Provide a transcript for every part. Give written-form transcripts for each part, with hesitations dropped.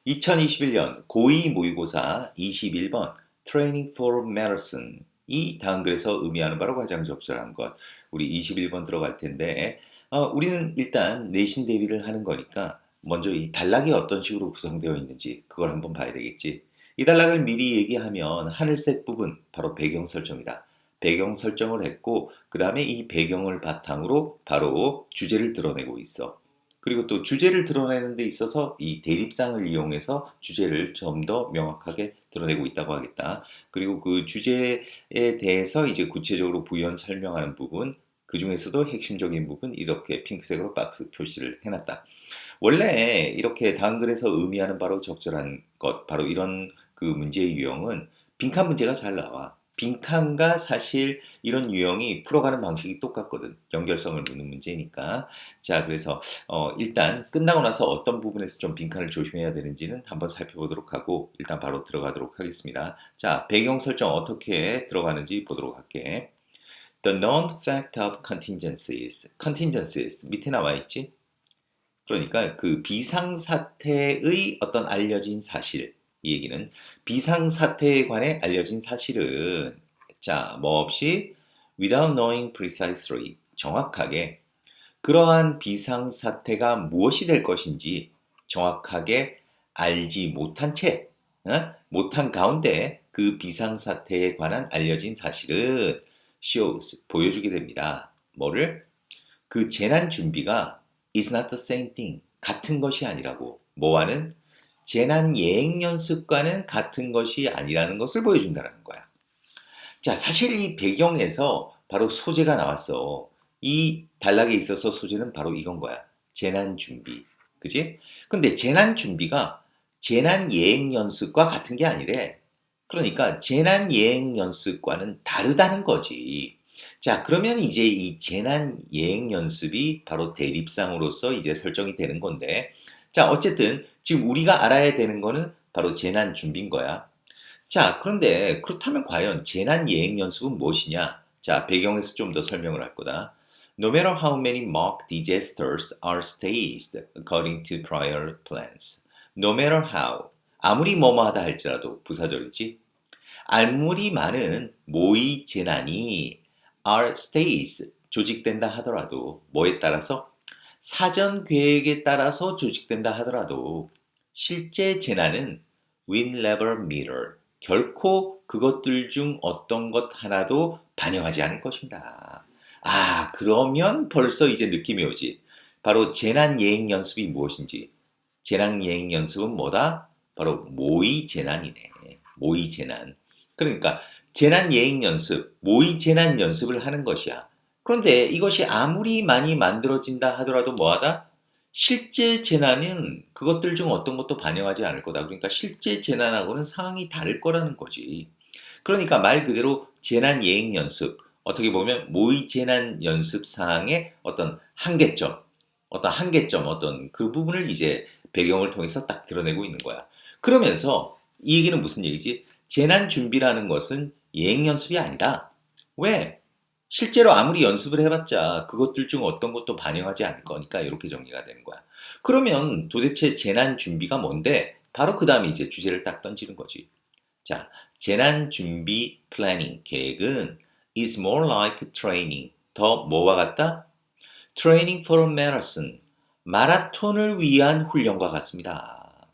2021년 고2 모의고사 21번 Training for Marathon 이 다음 글에서 의미하는 바로 가장 적절한 것. 우리 21번 들어갈 텐데 우리는 일단 내신 대비를 하는 거니까 먼저 이 단락이 어떤 식으로 구성되어 있는지 그걸 한번 봐야 되겠지. 이 단락을 미리 얘기하면 하늘색 부분 바로 배경 설정이다. 배경 설정을 했고 그 다음에 이 배경을 바탕으로 바로 주제를 드러내고 있어. 그리고 또 주제를 드러내는 데 있어서 이 대립상을 이용해서 주제를 좀 더 명확하게 드러내고 있다고 하겠다. 그리고 그 주제에 대해서 이제 구체적으로 부연 설명하는 부분, 그 중에서도 핵심적인 부분 이렇게 핑크색으로 박스 표시를 해놨다. 원래 이렇게 다음 글에서 의미하는 바로 적절한 것, 바로 이런 그 문제의 유형은 빈칸 문제가 잘 나와. 빈칸과 사실 이런 유형이 풀어가는 방식이 똑같거든. 연결성을 묻는 문제니까. 자, 그래서 일단 끝나고 나서 어떤 부분에서 좀 빈칸을 조심해야 되는지는 한번 살펴보도록 하고 일단 바로 들어가도록 하겠습니다. 자, 배경 설정 어떻게 들어가는지 보도록 할게. The known fact of contingencies. contingencies 밑에 나와 있지? 그러니까 그 비상사태의 어떤 알려진 사실, 이 얘기는 비상사태에 관해 알려진 사실은 자, 뭐 없이 without knowing precisely 정확하게 그러한 비상사태가 무엇이 될 것인지 정확하게 알지 못한 채, 못한 가운데 그 비상사태에 관한 알려진 사실은 shows, 보여주게 됩니다. 뭐를? 그 재난 준비가 is not the same thing. 같은 것이 아니라고. 뭐와는? 재난 예행 연습과는 같은 것이 아니라는 것을 보여준다는 거야. 자, 사실 이 배경에서 바로 소재가 나왔어. 이 단락에 있어서 소재는 바로 이건 거야. 재난 준비. 그지? 근데 재난 준비가 재난 예행 연습과 같은 게 아니래. 그러니까 재난 예행 연습과는 다르다는 거지. 자, 그러면 이제 이 재난 예행 연습이 바로 대립상으로서 이제 설정이 되는 건데, 자, 어쨌든 지금 우리가 알아야 되는 거는 바로 재난 준비인 거야. 자, 그런데 그렇다면 과연 재난 예행 연습은 무엇이냐? 자, 배경에서 좀 더 설명을 할 거다. No matter how many mock disasters are staged according to prior plans. No matter how. 아무리 뭐뭐하다 할지라도 부사절이지. 아무리 많은 모의 재난이 are staged 조직된다 하더라도 뭐에 따라서 사전 계획에 따라서 조직된다 하더라도 실제 재난은 will never mirror 결코 그것들 중 어떤 것 하나도 반영하지 않을 것입니다. 아, 그러면 벌써 이제 느낌이 오지. 바로 재난 예행 연습이 무엇인지. 재난 예행 연습은 뭐다? 바로 모의 재난이네. 모의 재난. 그러니까 재난 예행 연습, 모의 재난 연습을 하는 것이야. 그런데 이것이 아무리 많이 만들어진다 하더라도 뭐하다? 실제 재난은 그것들 중 어떤 것도 반영하지 않을 거다. 그러니까 실제 재난하고는 상황이 다를 거라는 거지. 그러니까 말 그대로 재난 예행 연습, 어떻게 보면 모의 재난 연습 사항의 어떤 한계점, 어떤 그 부분을 이제 배경을 통해서 딱 드러내고 있는 거야. 그러면서 이 얘기는 무슨 얘기지? 재난 준비라는 것은 예행 연습이 아니다. 왜? 실제로 아무리 연습을 해봤자 그것들 중 어떤 것도 반영하지 않을 거니까 이렇게 정리가 되는 거야. 그러면 도대체 재난 준비가 뭔데? 바로 그 다음에 이제 주제를 딱 던지는 거지. 자, 재난 준비 플래닝 계획은 is more like training. 더 뭐와 같다? Training for a marathon. 마라톤을 위한 훈련과 같습니다.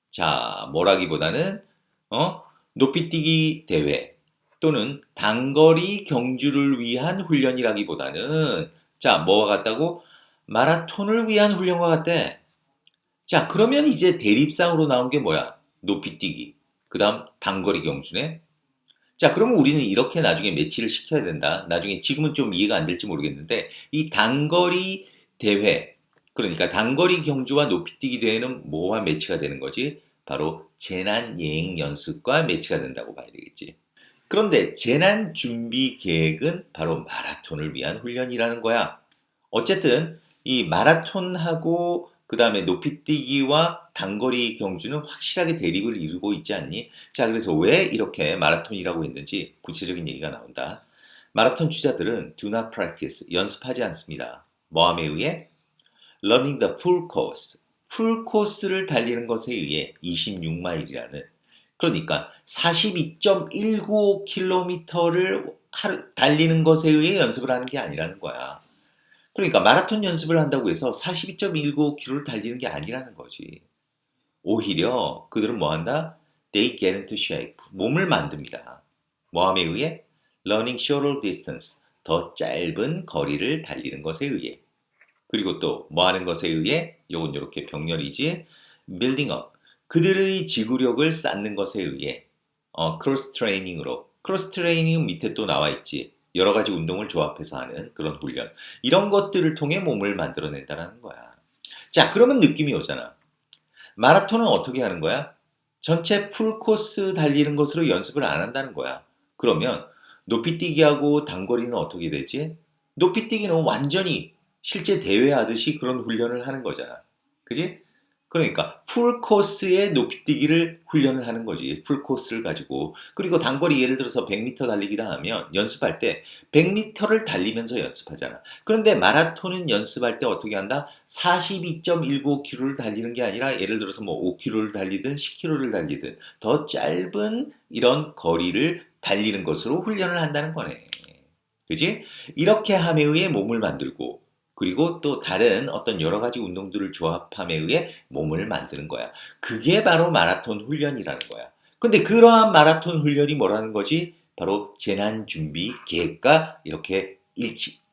자, 뭐라기보다는 높이뛰기 대회 또는 단거리 경주를 위한 훈련이라기보다는 자, 뭐와 같다고? 마라톤을 위한 훈련과 같대. 자, 그러면 이제 대립상으로 나온 게 뭐야? 높이뛰기. 그 다음 단거리 경주네. 자, 그러면 우리는 이렇게 나중에 매치를 시켜야 된다. 나중에 지금은 좀 이해가 안 될지 모르겠는데 이 단거리 대회, 그러니까 단거리 경주와 높이뛰기 대회는 뭐와 매치가 되는 거지? 바로 재난 예행 연습과 매치가 된다고 봐야 되겠지. 그런데 재난 준비 계획은 바로 마라톤을 위한 훈련이라는 거야. 어쨌든 이 마라톤하고 그 다음에 높이뛰기와 단거리 경주는 확실하게 대립을 이루고 있지 않니? 자, 그래서 왜 이렇게 마라톤이라고 했는지 구체적인 얘기가 나온다. 마라톤 주자들은 do not practice, 연습하지 않습니다. 뭐함에 의해? Learning the full course. 풀코스를 달리는 것에 의해 26마일이라는 그러니까 42.195km를 달리는 것에 의해 연습을 하는 게 아니라는 거야. 그러니까 마라톤 연습을 한다고 해서 42.195km를 달리는 게 아니라는 거지. 오히려 그들은 뭐 한다? They get into shape. 몸을 만듭니다. 뭐함에 의해? Running shorter distance. 더 짧은 거리를 달리는 것에 의해. 그리고 또 뭐 하는 것에 의해? 요건 이렇게 병렬이지. Building up. 그들의 지구력을 쌓는 것에 의해. 크로스 트레이닝으로. 크로스 트레이닝은 밑에 또 나와 있지. 여러 가지 운동을 조합해서 하는 그런 훈련. 이런 것들을 통해 몸을 만들어낸다는 거야. 자, 그러면 느낌이 오잖아. 마라톤은 어떻게 하는 거야? 전체 풀코스 달리는 것으로 연습을 안 한다는 거야. 그러면 높이뛰기하고 단거리는 어떻게 되지? 높이뛰기는 완전히 실제 대회하듯이 그런 훈련을 하는 거잖아. 그지? 그러니까 풀코스의 높이뛰기를 훈련을 하는 거지. 풀코스를 가지고. 그리고 단거리 예를 들어서 100m 달리기다 하면 연습할 때 100m를 달리면서 연습하잖아. 그런데 마라톤은 연습할 때 어떻게 한다? 42.195km를 달리는 게 아니라 예를 들어서 뭐 5km를 달리든 10km를 달리든 더 짧은 이런 거리를 달리는 것으로 훈련을 한다는 거네. 그지? 이렇게 함에 의해 몸을 만들고 그리고 또 다른 어떤 여러 가지 운동들을 조합함에 의해 몸을 만드는 거야. 그게 바로 마라톤 훈련이라는 거야. 근데 그러한 마라톤 훈련이 뭐라는 거지? 바로 재난 준비 계획과 이렇게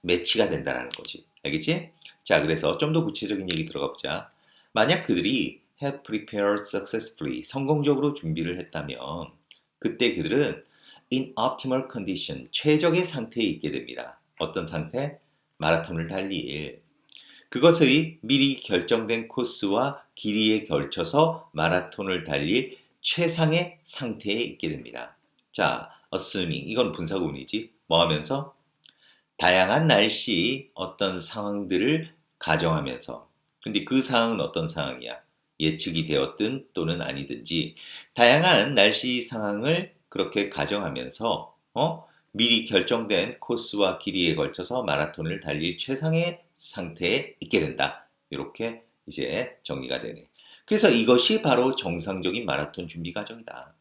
매치가 된다는 거지. 알겠지? 자, 그래서 좀 더 구체적인 얘기 들어가 보자. 만약 그들이 have prepared successfully 성공적으로 준비를 했다면 그때 그들은 in optimal condition 최적의 상태에 있게 됩니다. 어떤 상태? 마라톤을 달릴 그것의 미리 결정된 코스와 길이에 걸쳐서 마라톤을 달릴 최상의 상태에 있게 됩니다. 자, assuming 이건 분사구문이지. 뭐 하면서? 다양한 날씨 어떤 상황들을 가정하면서 근데 그 상황은 어떤 상황이야? 예측이 되었든 또는 아니든지 다양한 날씨 상황을 그렇게 가정하면서 미리 결정된 코스와 길이에 걸쳐서 마라톤을 달릴 최상의 상태에 있게 된다. 이렇게 이제 정의가 되네. 그래서 이것이 바로 정상적인 마라톤 준비 과정이다.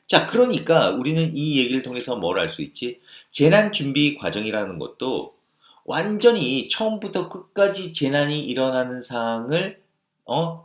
자, 그러니까 우리는 이 얘기를 통해서 뭘 알 수 있지? 재난 준비 과정이라는 것도 완전히 처음부터 끝까지 재난이 일어나는 사항을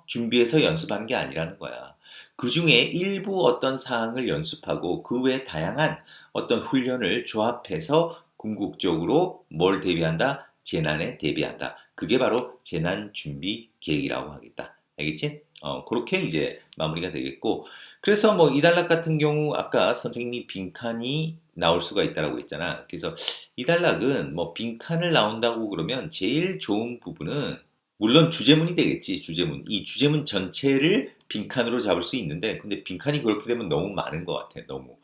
준비해서 연습하는 게 아니라는 거야. 그 중에 일부 어떤 사항을 연습하고 그 외 다양한 어떤 훈련을 조합해서 궁극적으로 뭘 대비한다? 재난에 대비한다. 그게 바로 재난 준비 계획이라고 하겠다. 알겠지? 그렇게 이제 마무리가 되겠고 그래서 뭐 이단락 같은 경우 아까 선생님이 빈칸이 나올 수가 있다라고 했잖아. 그래서 이단락은 뭐 빈칸을 나온다고 그러면 제일 좋은 부분은 물론 주제문이 되겠지. 주제문. 이 주제문 전체를 빈칸으로 잡을 수 있는데 근데 빈칸이 그렇게 되면 너무 많은 것 같아. 너무.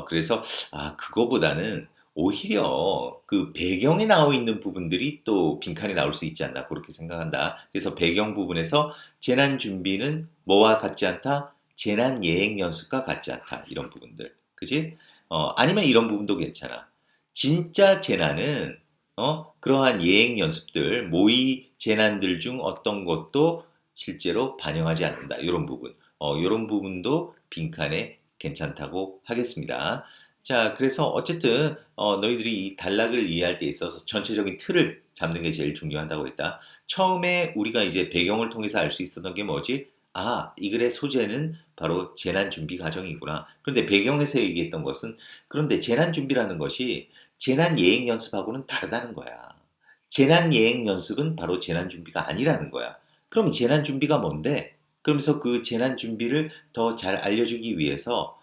그래서 그거보다는 오히려 그 배경에 나와 있는 부분들이 또 빈칸이 나올 수 있지 않나 그렇게 생각한다. 그래서 배경 부분에서 재난 준비는 뭐와 같지 않다? 재난 예행 연습과 같지 않다. 이런 부분들. 그지? 아니면 이런 부분도 괜찮아. 진짜 재난은 그러한 예행 연습들, 모의 재난들 중 어떤 것도 실제로 반영하지 않는다. 이런 부분. 이런 부분도 빈칸에 괜찮다고 하겠습니다. 자, 그래서 어쨌든 너희들이 이 단락을 이해할 때 있어서 전체적인 틀을 잡는 게 제일 중요하다고 했다. 처음에 우리가 이제 배경을 통해서 알 수 있었던 게 뭐지? 이 글의 소재는 바로 재난 준비 과정이구나. 그런데 배경에서 얘기했던 것은 그런데 재난 준비라는 것이 재난 예행 연습하고는 다르다는 거야. 재난 예행 연습은 바로 재난 준비가 아니라는 거야. 그럼 재난 준비가 뭔데? 그러면서 그 재난 준비를 더 잘 알려주기 위해서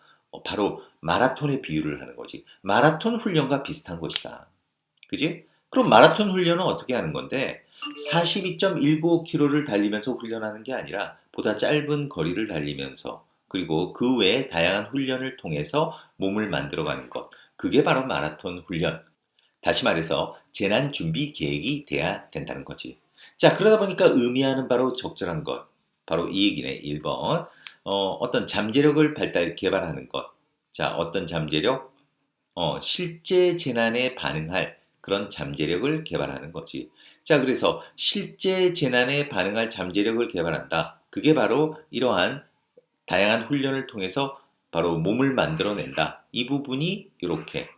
바로 마라톤의 비유를 하는 거지. 마라톤 훈련과 비슷한 것이다. 그지? 그럼 마라톤 훈련은 어떻게 하는 건데 42.195km를 달리면서 훈련하는 게 아니라 보다 짧은 거리를 달리면서 그리고 그 외에 다양한 훈련을 통해서 몸을 만들어가는 것. 그게 바로 마라톤 훈련. 다시 말해서 재난 준비 계획이 돼야 된다는 거지. 자, 그러다 보니까 의미하는 바로 적절한 것. 바로 이 얘기네. 1번. 어떤 잠재력을 개발하는 것. 자, 어떤 잠재력? 실제 재난에 반응할 그런 잠재력을 개발하는 거지. 자, 그래서 실제 재난에 반응할 잠재력을 개발한다. 그게 바로 이러한 다양한 훈련을 통해서 바로 몸을 만들어낸다. 이 부분이 이렇게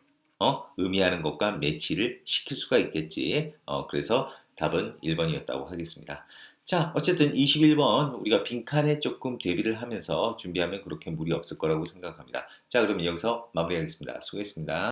의미하는 것과 매치를 시킬 수가 있겠지. 그래서 답은 1번이었다고 하겠습니다. 자, 어쨌든 21번 우리가 빈칸에 조금 대비를 하면서 준비하면 그렇게 무리 없을 거라고 생각합니다. 자, 그럼 여기서 마무리하겠습니다. 수고했습니다.